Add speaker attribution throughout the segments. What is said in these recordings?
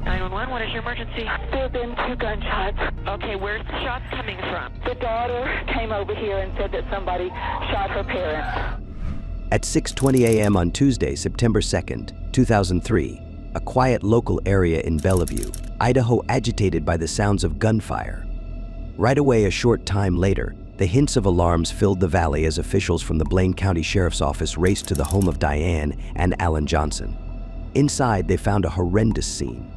Speaker 1: 911, what is your emergency?
Speaker 2: There have been 2 gunshots.
Speaker 1: Okay, where's the shots coming from?
Speaker 2: The daughter came over here and said that somebody shot her parents.
Speaker 3: At 6:20 a.m. on Tuesday, September 2nd, 2003, a quiet local area in Bellevue, Idaho, agitated by the sounds of gunfire. Right away, a short time later, the hints of alarms filled the valley as officials from the Blaine County Sheriff's Office raced to the home of Diane and Alan Johnson. Inside, they found a horrendous scene.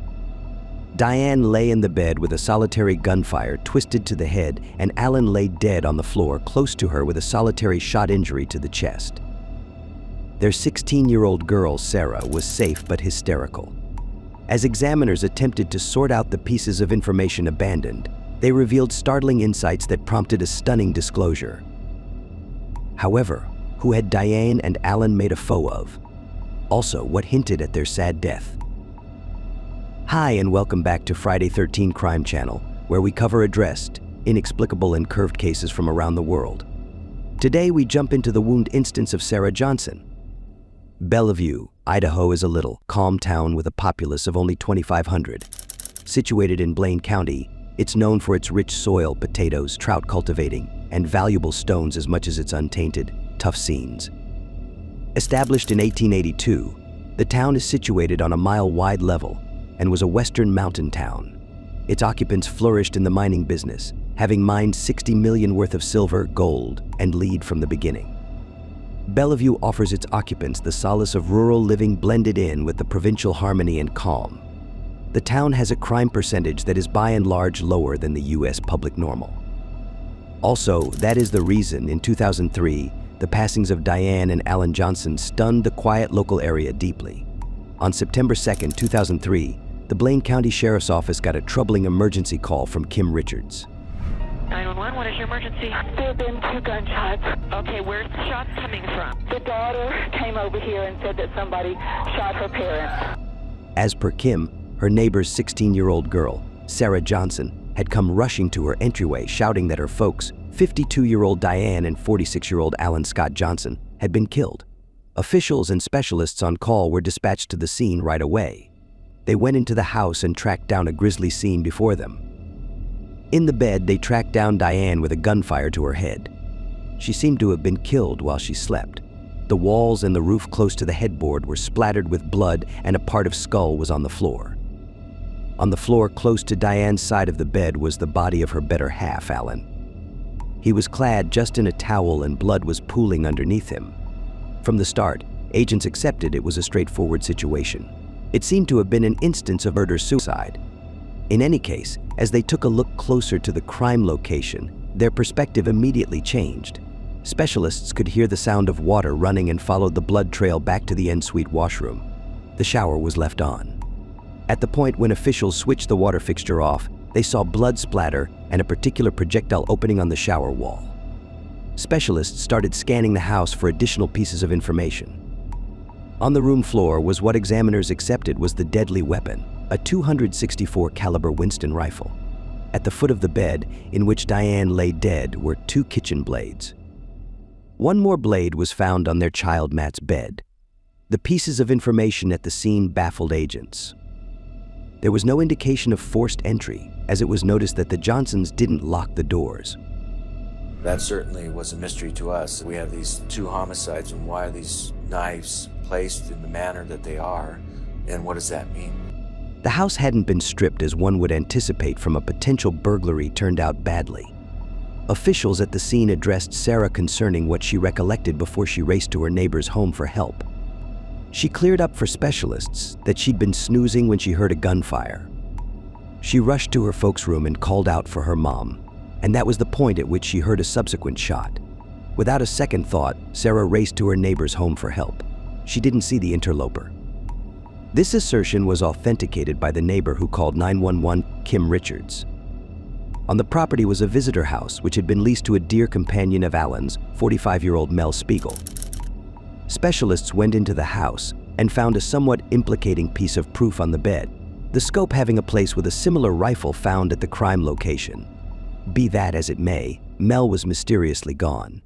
Speaker 3: Diane lay in the bed with a solitary gunfire twisted to the head, and Alan lay dead on the floor close to her with a solitary shot injury to the chest. Their 16-year-old girl, Sarah, was safe but hysterical. As examiners attempted to sort out the pieces of information abandoned, they revealed startling insights that prompted a stunning disclosure. However, who had Diane and Alan made a foe of? Also, what hinted at their sad death? Hi, and welcome back to Friday 13 Crime Channel, where we cover addressed, inexplicable, and curved cases from around the world. Today, we jump into the wound instance of Sarah Johnson. Bellevue, Idaho is a little, calm town with a populace of only 2,500. Situated in Blaine County, it's known for its rich soil, potatoes, trout cultivating, and valuable stones as much as its untainted, tough scenes. Established in 1882, the town is situated on a mile-wide level and was a western mountain town. Its occupants flourished in the mining business, having mined $60 million worth of silver, gold, and lead from the beginning. Bellevue offers its occupants the solace of rural living blended in with the provincial harmony and calm. The town has a crime percentage that is by and large lower than the U.S. public normal. Also, that is the reason in 2003, the passings of Diane and Alan Johnson stunned the quiet local area deeply. On September 2, 2003, the Blaine County Sheriff's Office got a troubling emergency call from Kim Richards.
Speaker 1: 911, what is your emergency?
Speaker 2: There have been 2 gunshots.
Speaker 1: Okay, where's the shots coming from?
Speaker 2: The daughter came over here and said that somebody shot her parents.
Speaker 3: As per Kim, her neighbor's 16-year-old girl, Sarah Johnson, had come rushing to her entryway shouting that her folks, 52-year-old Diane and 46-year-old Alan Scott Johnson, had been killed. Officials and specialists on call were dispatched to the scene right away. They went into the house and tracked down a grisly scene before them. In the bed, they tracked down Diane with a gunfire to her head. She seemed to have been killed while she slept. The walls and the roof close to the headboard were splattered with blood, and a part of skull was on the floor. On the floor close to Diane's side of the bed was the body of her better half, Alan. He was clad just in a towel and blood was pooling underneath him. From the start, agents accepted it was a straightforward situation. It seemed to have been an instance of murder-suicide. In any case, as they took a look closer to the crime location, their perspective immediately changed. Specialists could hear the sound of water running and followed the blood trail back to the ensuite washroom. The shower was left on. At the point when officials switched the water fixture off, they saw blood splatter and a particular projectile opening on the shower wall. Specialists started scanning the house for additional pieces of information. On the room floor was what examiners accepted was the deadly weapon, a .264 caliber Winston rifle. At the foot of the bed, in which Diane lay dead, were 2 kitchen blades. One more blade was found on their child Matt's bed. The pieces of information at the scene baffled agents. There was no indication of forced entry, as it was noticed that the Johnsons didn't lock the doors.
Speaker 4: That certainly was a mystery to us. We have these 2 homicides, and why are these knives placed in the manner that they are, and what does that mean?
Speaker 3: The house hadn't been stripped as one would anticipate from a potential burglary turned out badly. Officials at the scene addressed Sarah concerning what she recollected before she raced to her neighbor's home for help. She cleared up for specialists that she'd been snoozing when she heard a gunfire. She rushed to her folks' room and called out for her mom, and that was the point at which she heard a subsequent shot. Without a second thought, Sarah raced to her neighbor's home for help. She didn't see the interloper. This assertion was authenticated by the neighbor who called 911, Kim Richards. On the property was a visitor house which had been leased to a dear companion of Alan's, 45-year-old Mel Spiegel. Specialists went into the house and found a somewhat implicating piece of proof on the bed, the scope having a place with a similar rifle found at the crime location. Be that as it may, Mel was mysteriously gone.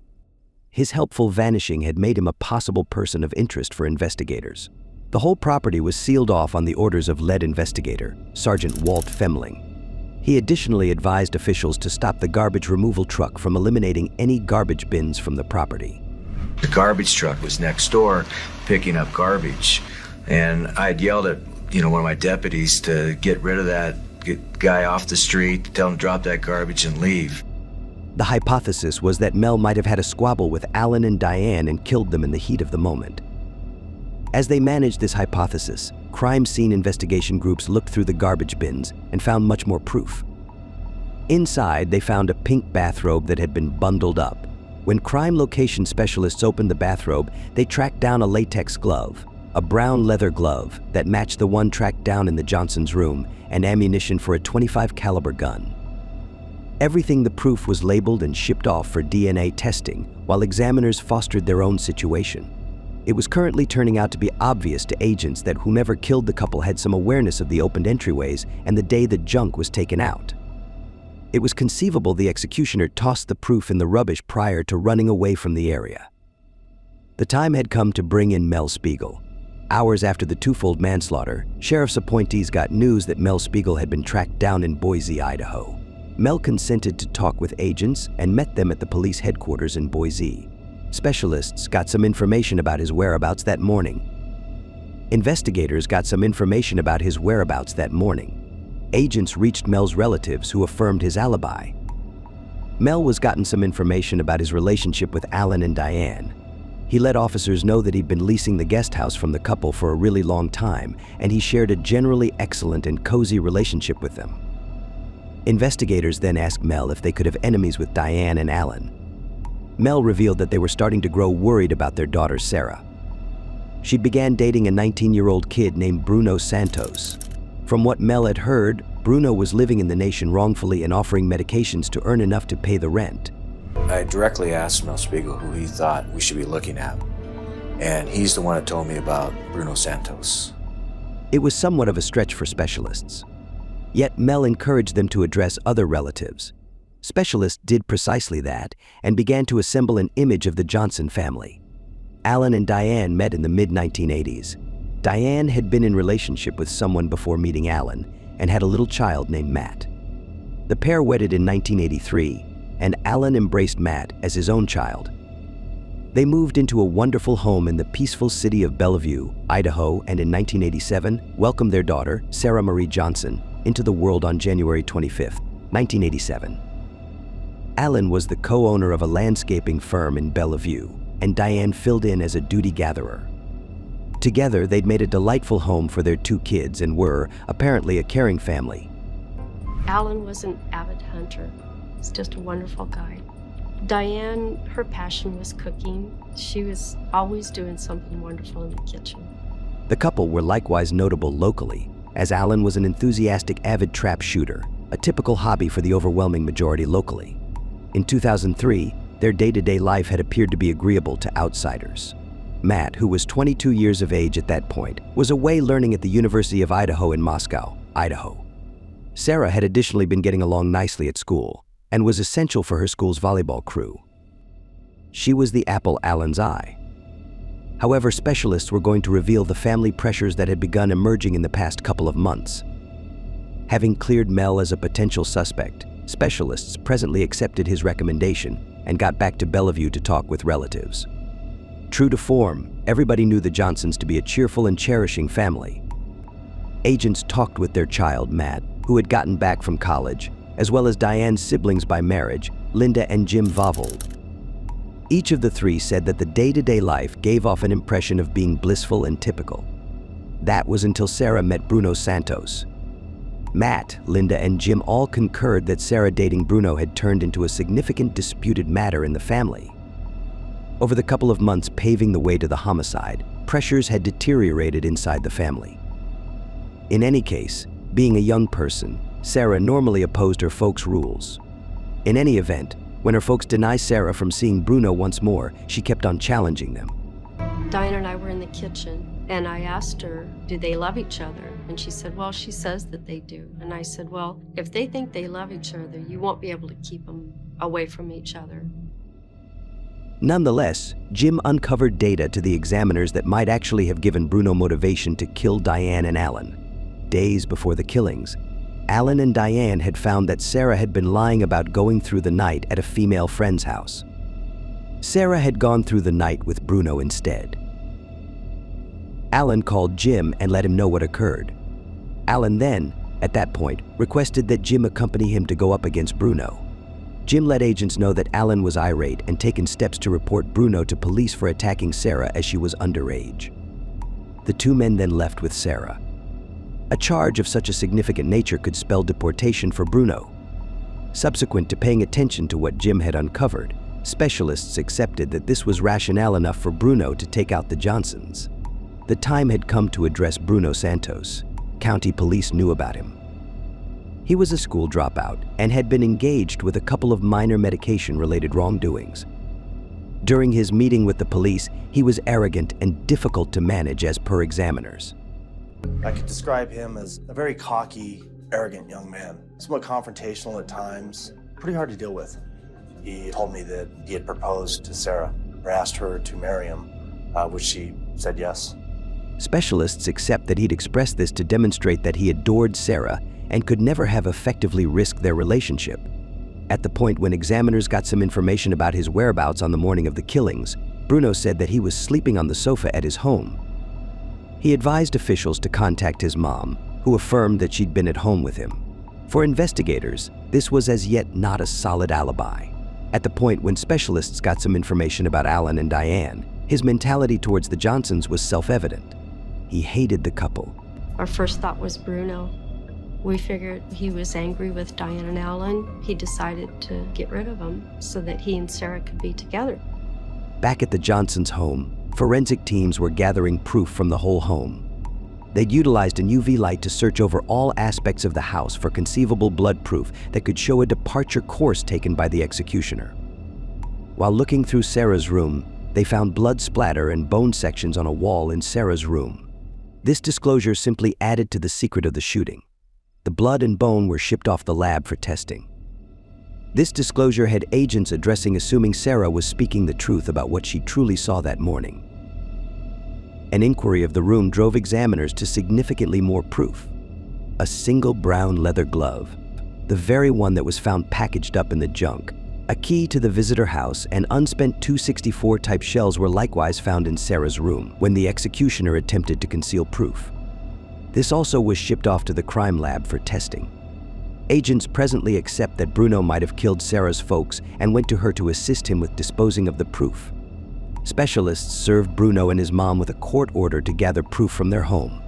Speaker 3: His helpful vanishing had made him a possible person of interest for investigators. The whole property was sealed off on the orders of lead investigator, Sergeant Walt Femling. He additionally advised officials to stop the garbage removal truck from eliminating any garbage bins from the property.
Speaker 4: The garbage truck was next door picking up garbage, and I'd yelled at one of my deputies to get rid of that guy off the street, tell him to drop that garbage and leave.
Speaker 3: The hypothesis was that Mel might have had a squabble with Alan and Diane and killed them in the heat of the moment. As they managed this hypothesis, crime scene investigation groups looked through the garbage bins and found much more proof. Inside, they found a pink bathrobe that had been bundled up. When crime location specialists opened the bathrobe, they tracked down a latex glove, a brown leather glove that matched the one tracked down in the Johnsons' room, and ammunition for a .25 caliber gun. Everything the proof was labeled and shipped off for DNA testing, while examiners fostered their own situation. It was currently turning out to be obvious to agents that whomever killed the couple had some awareness of the opened entryways and the day the junk was taken out. It was conceivable the executioner tossed the proof in the rubbish prior to running away from the area. The time had come to bring in Mel Spiegel. Hours after the twofold manslaughter, sheriff's appointees got news that Mel Spiegel had been tracked down in Boise, Idaho. Mel consented to talk with agents and met them at the police headquarters in Boise. Specialists got some information about his whereabouts that morning. Investigators got some information about his whereabouts that morning. Agents reached Mel's relatives who affirmed his alibi. Mel was gotten some information about his relationship with Alan and Diane. He let officers know that he'd been leasing the guest house from the couple for a really long time, and he shared a generally excellent and cozy relationship with them. Investigators then asked Mel if they could have enemies with Diane and Alan. Mel revealed that they were starting to grow worried about their daughter, Sarah. She began dating a 19-year-old kid named Bruno Santos. From what Mel had heard, Bruno was living in the nation wrongfully and offering medications to earn enough to pay the rent.
Speaker 4: I directly asked Mel Spiegel who he thought we should be looking at, and he's the one that told me about Bruno Santos.
Speaker 3: It was somewhat of a stretch for specialists. Yet Mel encouraged them to address other relatives. Specialists did precisely that and began to assemble an image of the Johnson family. Alan and Diane met in the mid-1980s. Diane had been in relationship with someone before meeting Alan and had a little child named Matt. The pair wedded in 1983, and Alan embraced Matt as his own child. They moved into a wonderful home in the peaceful city of Bellevue, Idaho, and in 1987 welcomed their daughter, Sarah Marie Johnson, into the world on January 25, 1987. Alan was the co-owner of a landscaping firm in Bellevue, and Diane filled in as a duty gatherer. Together, they'd made a delightful home for their two kids and were, apparently, a caring family.
Speaker 5: Alan was an avid hunter. He's just a wonderful guy. Diane, her passion was cooking. She was always doing something wonderful in the kitchen.
Speaker 3: The couple were likewise notable locally, as Alan was an enthusiastic avid trap shooter, a typical hobby for the overwhelming majority locally. In 2003, their day-to-day life had appeared to be agreeable to outsiders. Matt, who was 22 years of age at that point, was away learning at the University of Idaho in Moscow, Idaho. Sarah had additionally been getting along nicely at school and was essential for her school's volleyball crew. She was the apple Alan's eye. However, specialists were going to reveal the family pressures that had begun emerging in the past couple of months. Having cleared Mel as a potential suspect, specialists presently accepted his recommendation and got back to Bellevue to talk with relatives. True to form, everybody knew the Johnsons to be a cheerful and cherishing family. Agents talked with their child, Matt, who had gotten back from college, as well as Diane's siblings by marriage, Linda and Jim Vovold. Each of the three said that the day-to-day life gave off an impression of being blissful and typical. That was until Sarah met Bruno Santos. Matt, Linda, and Jim all concurred that Sarah dating Bruno had turned into a significant disputed matter in the family. Over the couple of months paving the way to the homicide, pressures had deteriorated inside the family. In any case, being a young person, Sarah normally opposed her folks' rules. In any event, when her folks denied Sarah from seeing Bruno once more, she kept on challenging them.
Speaker 5: Diane and I were in the kitchen, and I asked her, do they love each other? And she said, well, she says that they do. And I said, well, if they think they love each other, you won't be able to keep them away from each other.
Speaker 3: Nonetheless, Jim uncovered data to the examiners that might actually have given Bruno motivation to kill Diane and Alan. Days before the killings, Alan and Diane had found that Sarah had been lying about going through the night at a female friend's house. Sarah had gone through the night with Bruno instead. Alan called Jim and let him know what occurred. Alan then, at that point, requested that Jim accompany him to go up against Bruno. Jim let agents know that Alan was irate and taken steps to report Bruno to police for attacking Sarah as she was underage. The two men then left with Sarah. A charge of such a significant nature could spell deportation for Bruno. Subsequent to paying attention to what Jim had uncovered, specialists accepted that this was rationale enough for Bruno to take out the Johnsons. The time had come to address Bruno Santos. County police knew about him. He was a school dropout and had been engaged with a couple of minor medication-related wrongdoings. During his meeting with the police, he was arrogant and difficult to manage as per examiners.
Speaker 6: I could describe him as a very cocky, arrogant young man, somewhat confrontational at times, pretty hard to deal with. He told me that he had proposed to Sarah, or asked her to marry him, which she said yes.
Speaker 3: Specialists accept that he'd expressed this to demonstrate that he adored Sarah and could never have effectively risked their relationship. At the point when examiners got some information about his whereabouts on the morning of the killings, Bruno said that he was sleeping on the sofa at his home. He advised officials to contact his mom, who affirmed that she'd been at home with him. For investigators, this was as yet not a solid alibi. At the point when specialists got some information about Alan and Diane, his mentality towards the Johnsons was self-evident. He hated the couple.
Speaker 5: Our first thought was Bruno. We figured he was angry with Diane and Alan. He decided to get rid of them so that he and Sarah could be together.
Speaker 3: Back at the Johnsons' home, forensic teams were gathering proof from the whole home. They'd utilized an UV light to search over all aspects of the house for conceivable blood proof that could show a departure course taken by the executioner. While looking through Sarah's room, they found blood splatter and bone sections on a wall in Sarah's room. This disclosure simply added to the secret of the shooting. The blood and bone were shipped off the lab for testing. This disclosure had agents addressing assuming Sarah was speaking the truth about what she truly saw that morning. An inquiry of the room drove examiners to significantly more proof. A single brown leather glove, the very one that was found packaged up in the junk, a key to the visitor house, and unspent .264 type shells were likewise found in Sarah's room when the executioner attempted to conceal proof. This also was shipped off to the crime lab for testing. Agents presently accept that Bruno might have killed Sarah's folks and went to her to assist him with disposing of the proof. Specialists served Bruno and his mom with a court order to gather proof from their home.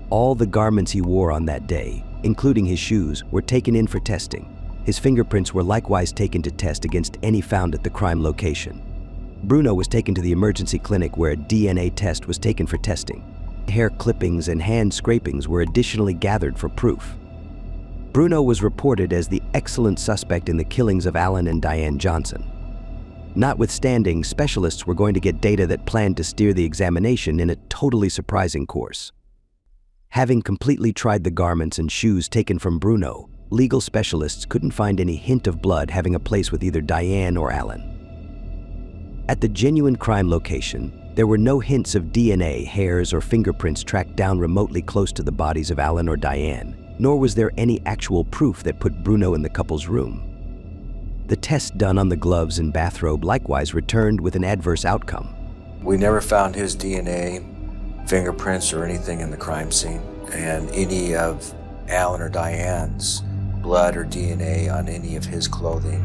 Speaker 3: All the garments he wore on that day, including his shoes, were taken in for testing. His fingerprints were likewise taken to test against any found at the crime location. Bruno was taken to the emergency clinic where a DNA test was taken for testing. Hair clippings and hand scrapings were additionally gathered for proof. Bruno was reported as the excellent suspect in the killings of Alan and Diane Johnson. Notwithstanding, specialists were going to get data that planned to steer the examination in a totally surprising course. Having completely tried the garments and shoes taken from Bruno, legal specialists couldn't find any hint of blood having a place with either Diane or Alan. At the genuine crime location, there were no hints of DNA, hairs, or fingerprints tracked down remotely close to the bodies of Alan or Diane, nor was there any actual proof that put Bruno in the couple's room. The test done on the gloves and bathrobe likewise returned with an adverse outcome.
Speaker 4: We never found his DNA, fingerprints, or anything in the crime scene, and any of Alan or Diane's blood or DNA on any of his clothing.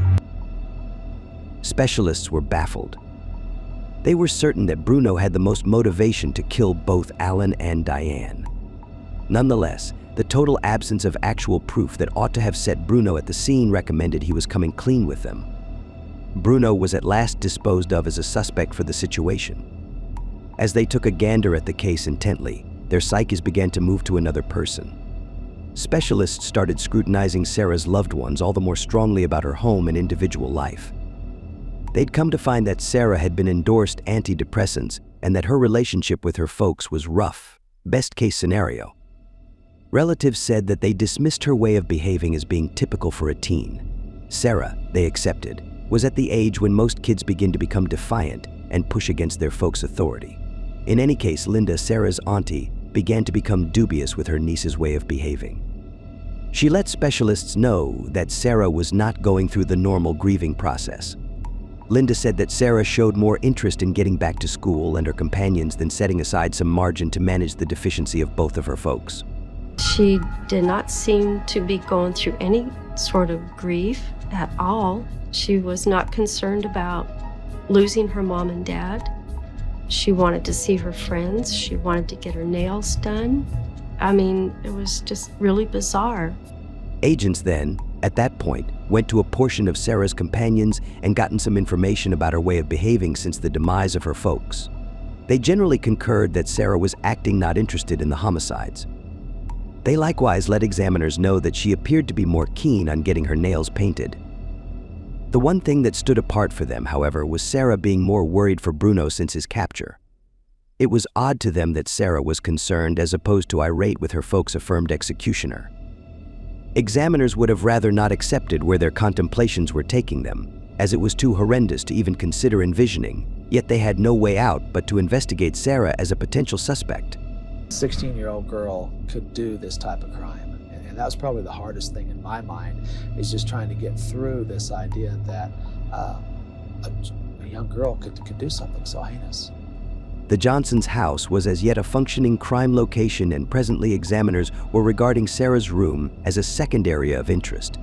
Speaker 3: Specialists were baffled. They were certain that Bruno had the most motivation to kill both Alan and Diane. Nonetheless, the total absence of actual proof that ought to have set Bruno at the scene recommended he was coming clean with them. Bruno was at last disposed of as a suspect for the situation. As they took a gander at the case intently, their psyches began to move to another person. Specialists started scrutinizing Sarah's loved ones all the more strongly about her home and individual life. They'd come to find that Sarah had been endorsed antidepressants and that her relationship with her folks was rough, best-case scenario. Relatives said that they dismissed her way of behaving as being typical for a teen. Sarah, they accepted, was at the age when most kids begin to become defiant and push against their folks' authority. In any case, Linda, Sarah's auntie, began to become dubious with her niece's way of behaving. She let specialists know that Sarah was not going through the normal grieving process. Linda said that Sarah showed more interest in getting back to school and her companions than setting aside some margin to manage the deficiency of both of her folks.
Speaker 5: She did not seem to be going through any sort of grief at all. She was not concerned about losing her mom and dad. She wanted to see her friends. She wanted to get her nails done. I mean, it was just really bizarre.
Speaker 3: Agents then, at that point, went to a portion of Sarah's companions and gotten some information about her way of behaving since the demise of her folks. They generally concurred that Sarah was acting not interested in the homicides. They likewise let examiners know that she appeared to be more keen on getting her nails painted. The one thing that stood apart for them, however, was Sarah being more worried for Bruno since his capture. It was odd to them that Sarah was concerned as opposed to irate with her folks' affirmed executioner. Examiners would have rather not accepted where their contemplations were taking them, as it was too horrendous to even consider envisioning, yet they had no way out but to investigate Sarah as a potential suspect.
Speaker 7: A 16-year-old girl could do this type of crime. And that was probably the hardest thing in my mind, is just trying to get through this idea that a young girl could do something so heinous.
Speaker 3: The Johnsons' house was as yet a functioning crime location, and presently examiners were regarding Sarah's room as a second area of interest.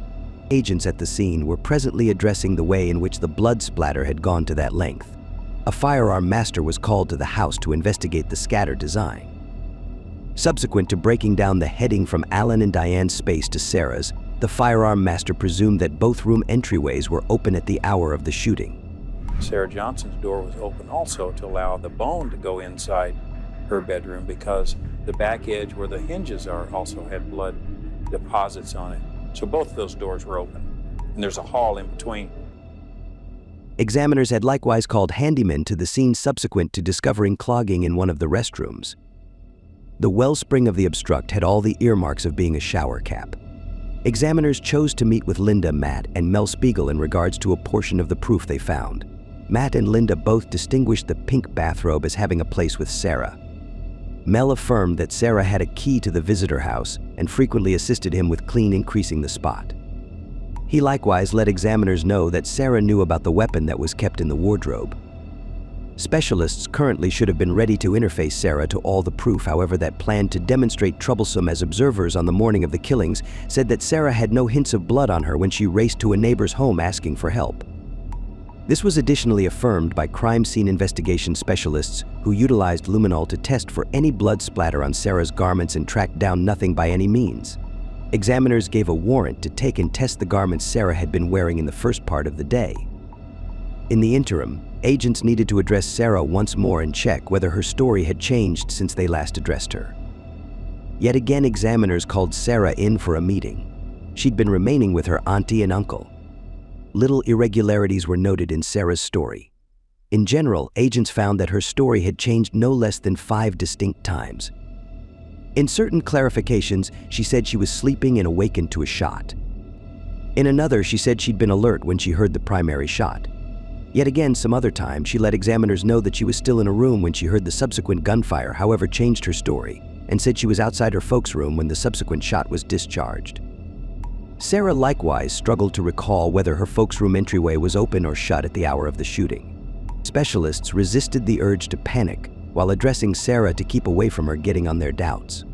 Speaker 3: Agents at the scene were presently addressing the way in which the blood splatter had gone to that length. A firearm master was called to the house to investigate the scatter design. Subsequent to breaking down the heading from Alan and Diane's space to Sarah's, the firearm master presumed that both room entryways were open at the hour of the shooting.
Speaker 8: Sarah Johnson's door was open also to allow the bone to go inside her bedroom, because the back edge where the hinges are also had blood deposits on it. So both of those doors were open, and there's a hall in between.
Speaker 3: Examiners had likewise called handymen to the scene subsequent to discovering clogging in one of the restrooms. The wellspring of the obstruct had all the earmarks of being a shower cap. Examiners chose to meet with Linda, Matt, and Mel Spiegel in regards to a portion of the proof they found. Matt and Linda both distinguished the pink bathrobe as having a place with Sarah. Mel affirmed that Sarah had a key to the visitor house and frequently assisted him with increasing the spot. He likewise let examiners know that Sarah knew about the weapon that was kept in the wardrobe. Specialists currently should have been ready to interface Sarah to all the proof, however, that planned to demonstrate troublesome as observers on the morning of the killings said that Sarah had no hints of blood on her when she raced to a neighbor's home asking for help. This was additionally affirmed by crime scene investigation specialists who utilized luminol to test for any blood splatter on Sarah's garments and tracked down nothing by any means. Examiners gave a warrant to take and test the garments Sarah had been wearing in the first part of the day. In the interim, agents needed to address Sarah once more and check whether her story had changed since they last addressed her. Yet again, examiners called Sarah in for a meeting. She'd been remaining with her auntie and uncle. Little irregularities were noted in Sarah's story. In general, agents found that her story had changed no less than 5 distinct times. In certain clarifications, she said she was sleeping and awakened to a shot. In another, she said she'd been alert when she heard the primary shot. Yet again, some other time, she let examiners know that she was still in a room when she heard the subsequent gunfire, however changed her story, and said she was outside her folks' room when the subsequent shot was discharged. Sarah likewise struggled to recall whether her folks' room entryway was open or shut at the hour of the shooting. Specialists resisted the urge to panic while addressing Sarah to keep away from her getting on their doubts.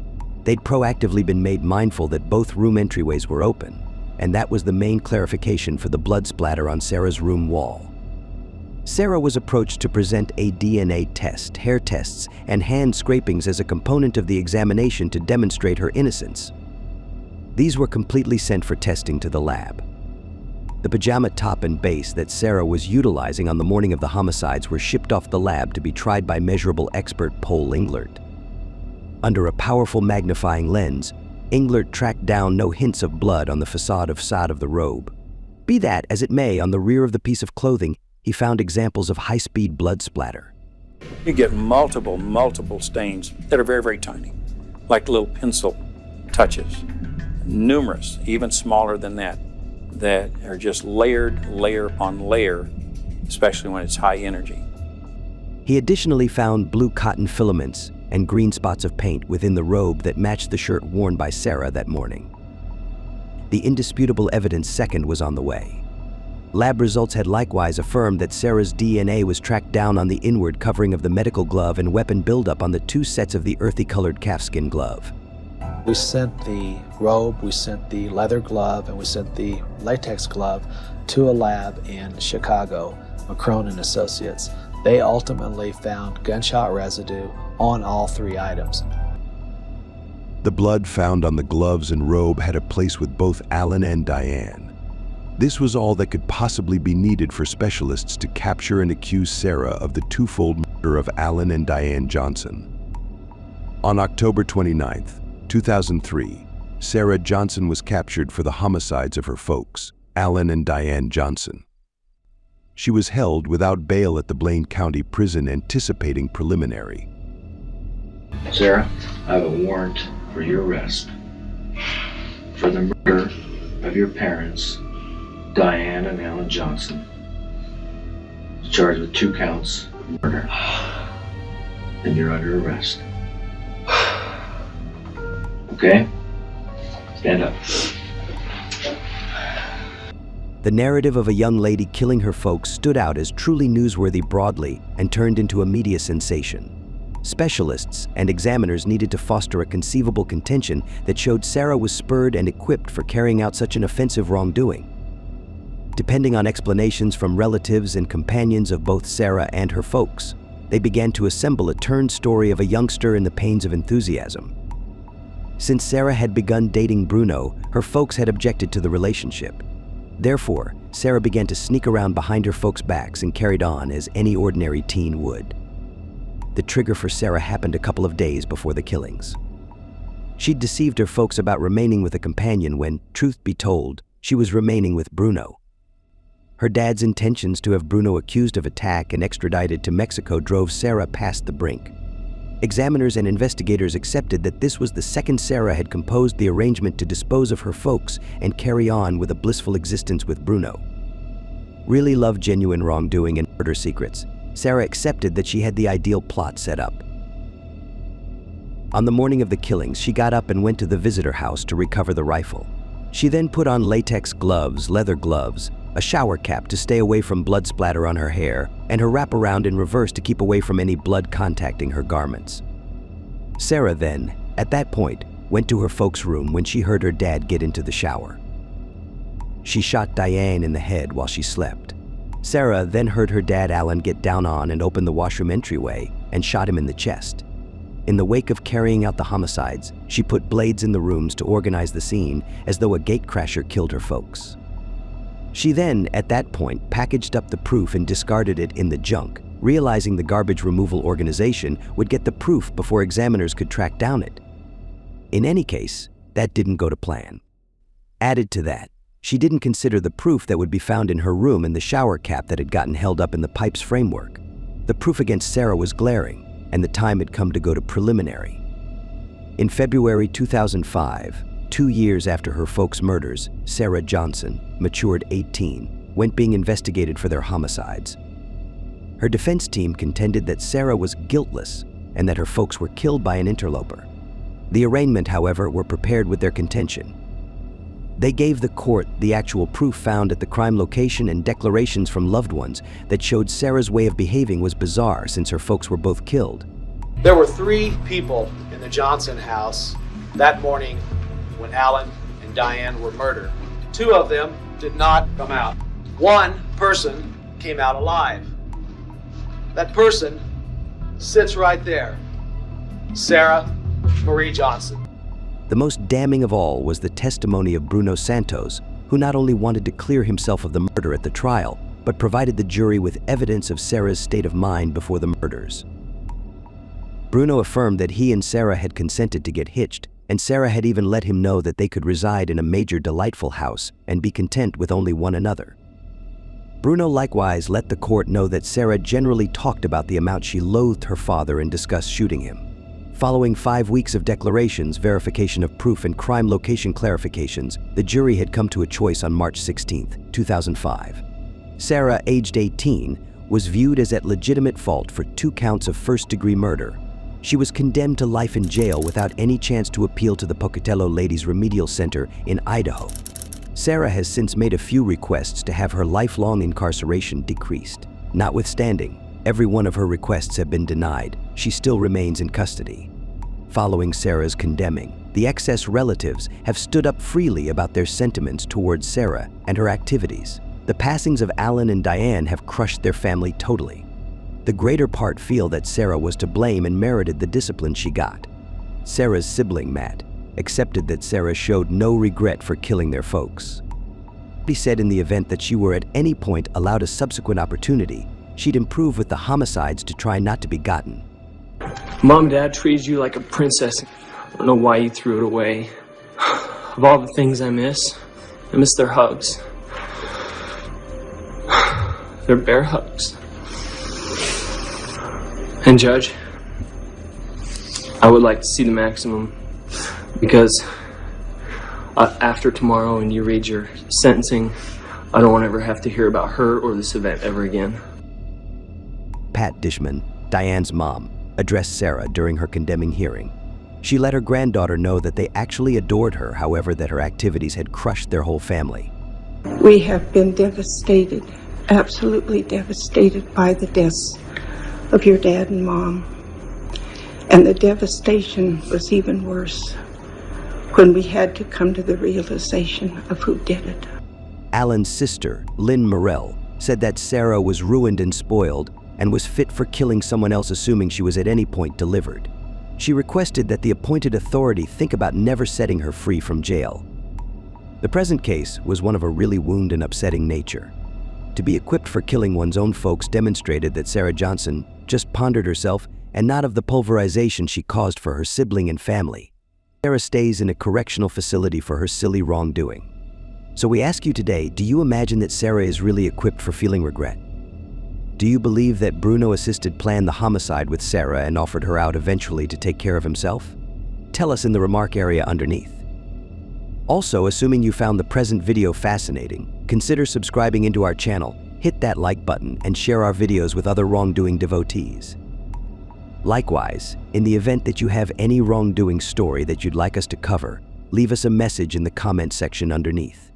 Speaker 3: They'd proactively been made mindful that both room entryways were open, and that was the main clarification for the blood splatter on Sarah's room wall. Sarah was approached to present a DNA test, hair tests, and hand scrapings as a component of the examination to demonstrate her innocence. These were completely sent for testing to the lab. The pajama top and base that Sarah was utilizing on the morning of the homicides were shipped off the lab to be tried by measurable expert Paul Englert. Under a powerful magnifying lens, Englert tracked down no hints of blood on the facade of the robe. Be that as it may, on the rear of the piece of clothing, he found examples of high-speed blood splatter.
Speaker 8: You get multiple stains that are very, very tiny, like little pencil touches. Numerous, even smaller than that. that are just layered, layer upon layer, especially when it's high energy.
Speaker 3: He additionally found blue cotton filaments and green spots of paint within the robe that matched the shirt worn by Sarah that morning. The indisputable evidence second was on the way. Lab results had likewise affirmed that Sarah's DNA was tracked down on the inward covering of the medical glove and weapon buildup on the 2 sets of the earthy-colored calfskin glove.
Speaker 7: We sent the robe, we sent the leather glove, and we sent the latex glove to a lab in Chicago, McCrone and Associates. They ultimately found gunshot residue on all 3 items.
Speaker 9: The blood found on the gloves and robe had a place with both Alan and Diane. This was all that could possibly be needed for specialists to capture and accuse Sarah of the twofold murder of Alan and Diane Johnson. On October 29, 2003, Sarah Johnson was captured for the homicides of her folks, Alan and Diane Johnson. She was held without bail at the Blaine County Prison anticipating preliminary.
Speaker 4: Sarah, I have a warrant for your arrest for the murder of your parents, Diane and Alan Johnson. Charged with 2 counts of murder. And you're under arrest. Okay? Stand up.
Speaker 3: The narrative of a young lady killing her folks stood out as truly newsworthy broadly and turned into a media sensation. Specialists and examiners needed to foster a conceivable contention that showed Sarah was spurred and equipped for carrying out such an offensive wrongdoing. Depending on explanations from relatives and companions of both Sarah and her folks, they began to assemble a turned story of a youngster in the pains of enthusiasm. Since Sarah had begun dating Bruno, her folks had objected to the relationship. Therefore, Sarah began to sneak around behind her folks' backs and carried on as any ordinary teen would. The trigger for Sarah happened a couple of days before the killings. She'd deceived her folks about remaining with a companion when, truth be told, she was remaining with Bruno. Her dad's intentions to have Bruno accused of attack and extradited to Mexico drove Sarah past the brink. Examiners and investigators accepted that this was the second Sarah had composed the arrangement to dispose of her folks and carry on with a blissful existence with Bruno. Really loved genuine wrongdoing and murder secrets, Sarah accepted that she had the ideal plot set up. On the morning of the killings, she got up and went to the visitor house to recover the rifle. She then put on latex gloves, leather gloves, a shower cap to stay away from blood splatter on her hair, and her wraparound in reverse to keep away from any blood contacting her garments. Sarah then, at that point, went to her folks' room when she heard her dad get into the shower. She shot Diane in the head while she slept. Sarah then heard her dad Alan get down on and open the washroom entryway and shot him in the chest. In the wake of carrying out the homicides, she put blades in the rooms to organize the scene as though a gatecrasher killed her folks. She then, at that point, packaged up the proof and discarded it in the junk, realizing the garbage removal organization would get the proof before examiners could track down it. In any case, that didn't go to plan. Added to that, she didn't consider the proof that would be found in her room and the shower cap that had gotten held up in the pipe's framework. The proof against Sarah was glaring, and the time had come to go to preliminary. In February 2005, 2 years after her folks' murders, Sarah Johnson, matured 18, went being investigated for their homicides. Her defense team contended that Sarah was guiltless and that her folks were killed by an interloper. The arraignment, however, were prepared with their contention. They gave the court the actual proof found at the crime location and declarations from loved ones that showed Sarah's way of behaving was bizarre since her folks were both killed.
Speaker 7: There were 3 people in the Johnson house that morning when Alan and Diane were murdered. 2 of them did not come out. 1 person came out alive. That person sits right there. Sarah Marie Johnson.
Speaker 3: The most damning of all was the testimony of Bruno Santos, who not only wanted to clear himself of the murder at the trial, but provided the jury with evidence of Sarah's state of mind before the murders. Bruno affirmed that he and Sarah had consented to get hitched, and Sarah had even let him know that they could reside in a major delightful house and be content with only one another. Bruno likewise let the court know that Sarah generally talked about the amount she loathed her father and discussed shooting him. Following 5 weeks of declarations, verification of proof, and crime location clarifications, the jury had come to a choice on March 16, 2005. Sarah, aged 18, was viewed as at legitimate fault for 2 counts of first-degree murder. She was condemned to life in jail without any chance to appeal to the Pocatello Ladies Remedial Center in Idaho. Sarah has since made a few requests to have her lifelong incarceration decreased. Notwithstanding, every one of her requests have been denied. She still remains in custody. Following Sarah's condemning, the excess relatives have stood up freely about their sentiments towards Sarah and her activities. The passings of Alan and Diane have crushed their family totally. The greater part feel that Sarah was to blame and merited the discipline she got. Sarah's sibling, Matt, accepted that Sarah showed no regret for killing their folks. He said in the event that she were at any point allowed a subsequent opportunity, she'd improve with the homicides to try not to be gotten.
Speaker 10: Mom and Dad treated you like a princess. I don't know why you threw it away. Of all the things I miss their hugs. Their bear hugs. And Judge, I would like to see the maximum because after tomorrow and you read your sentencing, I don't want to ever have to hear about her or this event ever again.
Speaker 3: Pat Dishman, Diane's mom, addressed Sarah during her condemning hearing. She let her granddaughter know that they actually adored her, however, that her activities had crushed their whole family.
Speaker 11: We have been devastated, absolutely devastated by the deaths of your dad and mom. And the devastation was even worse when we had to come to the realization of who did it.
Speaker 3: Alan's sister, Lynn Morell, said that Sarah was ruined and spoiled and was fit for killing someone else assuming she was at any point delivered. She requested that the appointed authority think about never setting her free from jail. The present case was one of a really wound and upsetting nature. To be equipped for killing one's own folks demonstrated that Sarah Johnson just pondered herself and not of the pulverization she caused for her sibling and family. Sarah stays in a correctional facility for her silly wrongdoing. So we ask you today, do you imagine that Sarah is really equipped for feeling regret? Do you believe that Bruno assisted plan the homicide with Sarah and offered her out eventually to take care of himself? Tell us in the remark area underneath. Also, assuming you found the present video fascinating, consider subscribing into our channel, hit that like button, and share our videos with other wrongdoing devotees. Likewise, in the event that you have any wrongdoing story that you'd like us to cover, leave us a message in the comment section underneath.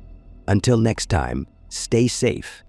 Speaker 3: Until next time, stay safe